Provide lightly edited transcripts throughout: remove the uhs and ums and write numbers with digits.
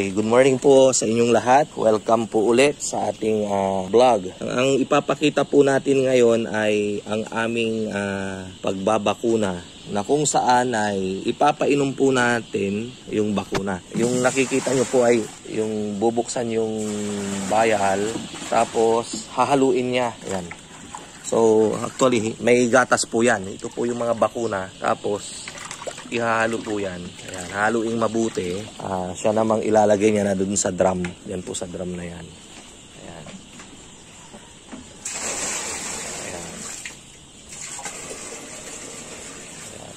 Okay, good morning po sa inyong lahat. Welcome po ulit sa ating vlog. Ang ipapakita po natin ngayon ay ang aming pagbabakuna na kung saan ay ipapainom po natin yung bakuna. Yung nakikita nyo po ay yung bubuksan yung vial tapos hahaluin niya. Ayan. So actually may gatas po yan. Ito po yung mga bakuna tapos ihahalo po yan. Ayan, haluing mabuti. Siya namang ilalagay niya na dun sa drum. Yan po sa drum na yan. Ayan. Ayan. Ayan.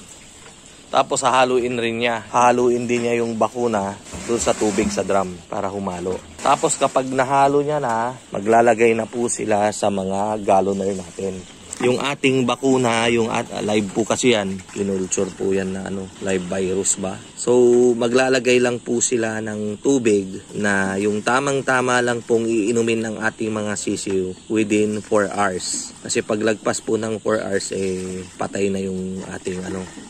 Tapos hahaluin rin niya. Hahaluin din niya yung bakuna dun sa tubig sa drum para humalo. Tapos kapag nahalo niya na, maglalagay na po sila sa mga galloner natin. Yung ating bakuna, yung live po kasi yan, kinulture po yan na live virus ba? So maglalagay lang po sila ng tubig na yung tamang-tama lang pong iinumin ng ating mga sisiw within 4 hours. Kasi paglagpas po ng 4 hours patay na yung ating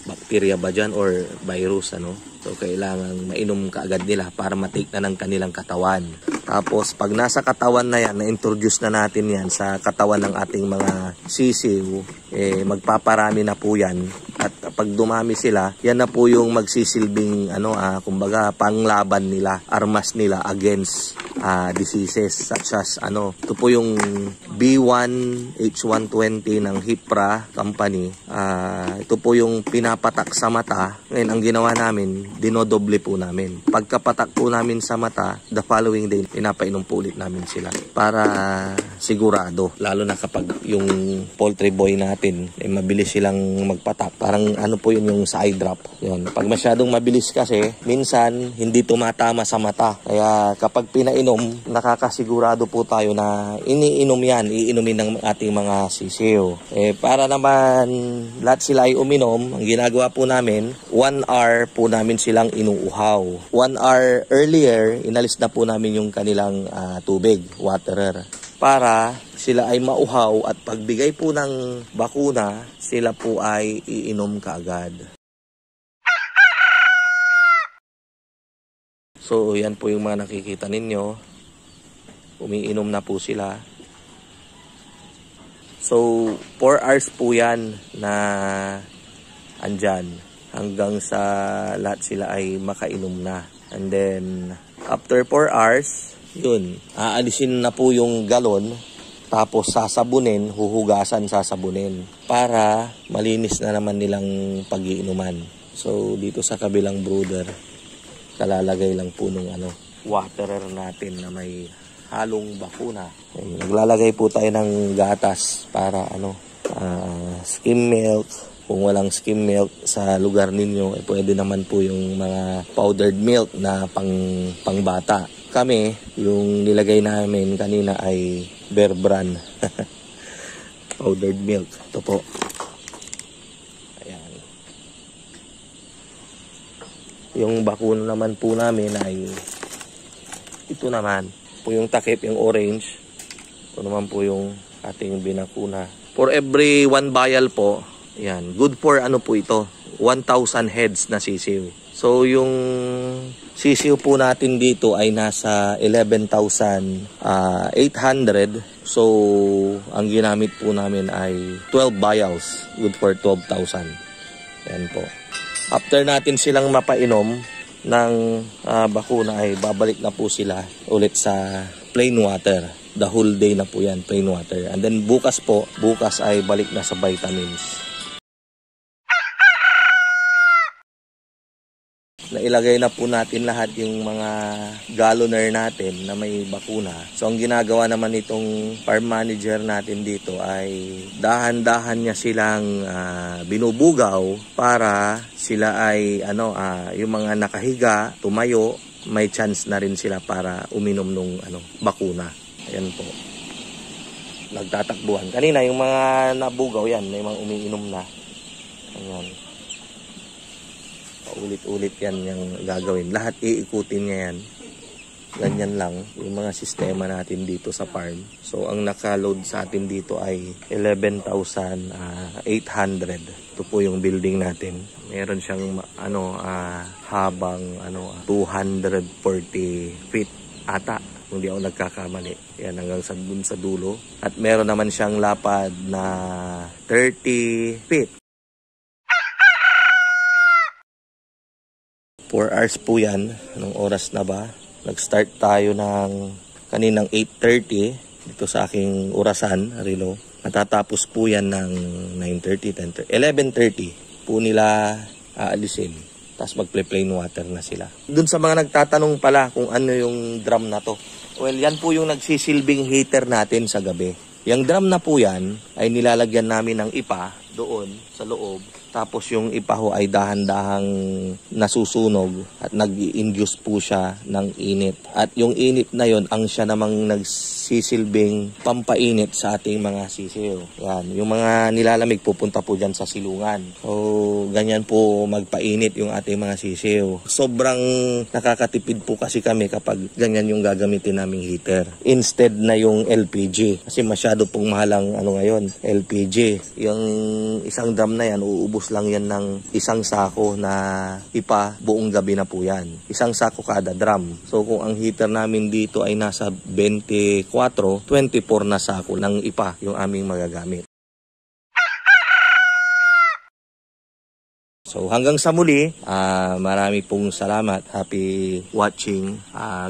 bacteria ba dyan or virus So kailangan mainom kaagad nila para matake na ng kanilang katawan. Tapos pag nasa katawan na yan, na-introduce na natin yan sa katawan ng ating mga sisiw, magpaparami na po yan. At pag dumami sila, yan na po yung magsisilbing kumbaga panglaban nila, armas nila against diseases such as ito po yung B1H120 ng Hipra company. Ito po yung pinapatak sa mata. Ngayon ang ginawa namin, dinodoble po namin. Pagkapatak po namin sa mata, the following day, pinapainom po ulit namin sila para sigurado. Lalo na kapag yung poultry boy natin, mabilis silang magpatak. Parang po yun yung sa eye drop. Yun. Pag masyadong mabilis kasi, minsan hindi tumatama sa mata. Kaya kapag pinainom, nakakasigurado po tayo na iniinom yan, iinumin ng ating mga sisiw. Para naman lahat sila ay uminom, ang ginagawa po namin, 1 hour po namin silang inuuhaw. 1 hour earlier, inalis na po namin yung kanilang tubig, waterer. Para sila ay mauhaw at pagbigay po ng bakuna, sila po ay iinom kaagad. So yan po yung mga nakikita ninyo. Umiinom na po sila. So 4 hours po yan na andyan hanggang sa lahat sila ay makainom na. And then after 4 hours, yun, aalisin na po yung galon, tapos sasabunin, huhugasan, sasabunin para malinis na naman nilang pag-iinuman. So dito sa kabilang brooder, kalalagay lang po nung waterer natin na may halong bakuna. Naglalagay po tayo ng gatas para skim milk. Kung walang skim milk sa lugar ninyo, pwede naman po yung mga powdered milk na pangbata. Kami, yung nilagay namin kanina ay Bear Brand powdered milk. Ito po. Ayan. Yung bakuna naman po namin ay ito naman. Po yung takip, yung orange. Ito naman po yung ating binakuna. For every 1 vial po, yan, good for po ito, 1,000 heads na sisiw. So yung sisiw po natin dito ay nasa 11,800. So ang ginamit po namin ay 12 vials, good for 12,000. Yan po. After natin silang mapainom ng bakuna ay babalik na po sila ulit sa plain water. The whole day na po yan, plain water. And then bukas ay balik na sa vitamins. Nailagay na po natin lahat yung mga galloner natin na may bakuna. So ang ginagawa naman nitong farm manager natin dito ay dahan-dahan niya silang binubugaw para sila ay yung mga nakahiga, tumayo, may chance na rin sila para uminom nung bakuna. Ayan po. Nagtatakbuhan. Kanina yung mga nabugaw yan, may mga umiinom na. Ayan. Ulit-ulit yan yung gagawin. Lahat iikutin niya yan. Ganyan lang yung mga sistema natin dito sa farm. So ang naka-load sa atin dito ay 11,800. Ito po yung building natin. Meron siyang habang 240 feet ata. Kung di ako nagkakamali. Yan hanggang dun sa dulo. At meron naman siyang lapad na 30 feet. 4 hours po yan. Anong oras na ba? Nag-start tayo ng kaninang 8:30 dito sa aking orasan, Rilo. Natatapos po yan ng 9:30, 10:30. 11:30 po nila aalisin. Tapos magple-plain water na sila. Dun sa mga nagtatanong pala kung ano yung drum na to. Well, yan po yung nagsisilbing heater natin sa gabi. Yung drum na po yan ay nilalagyan namin ng ipa doon sa loob. Tapos yung ipa ho ay dahan-dahang nasusunog at nag-i-induce po siya ng init. At yung init na yon ang siya namang nagsisilbing pampainit sa ating mga sisiw. Yan, yung mga nilalamig pupunta po dyan sa silungan. So, ganyan po magpainit yung ating mga sisiw. Sobrang nakakatipid po kasi kami kapag ganyan yung gagamitin naming heater. Instead na yung LPG. Kasi masyado pong mahalang ngayon, LPG. Yung isang drum na yan, uubos lang yan ng isang sako na ipa, buong gabi na po yan. Isang sako kada drum. So kung ang heater namin dito ay nasa 24, 24 na sako ng ipa yung aming magagamit. So hanggang sa muli, marami pong salamat. Happy watching.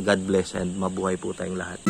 God bless and mabuhay po tayong lahat.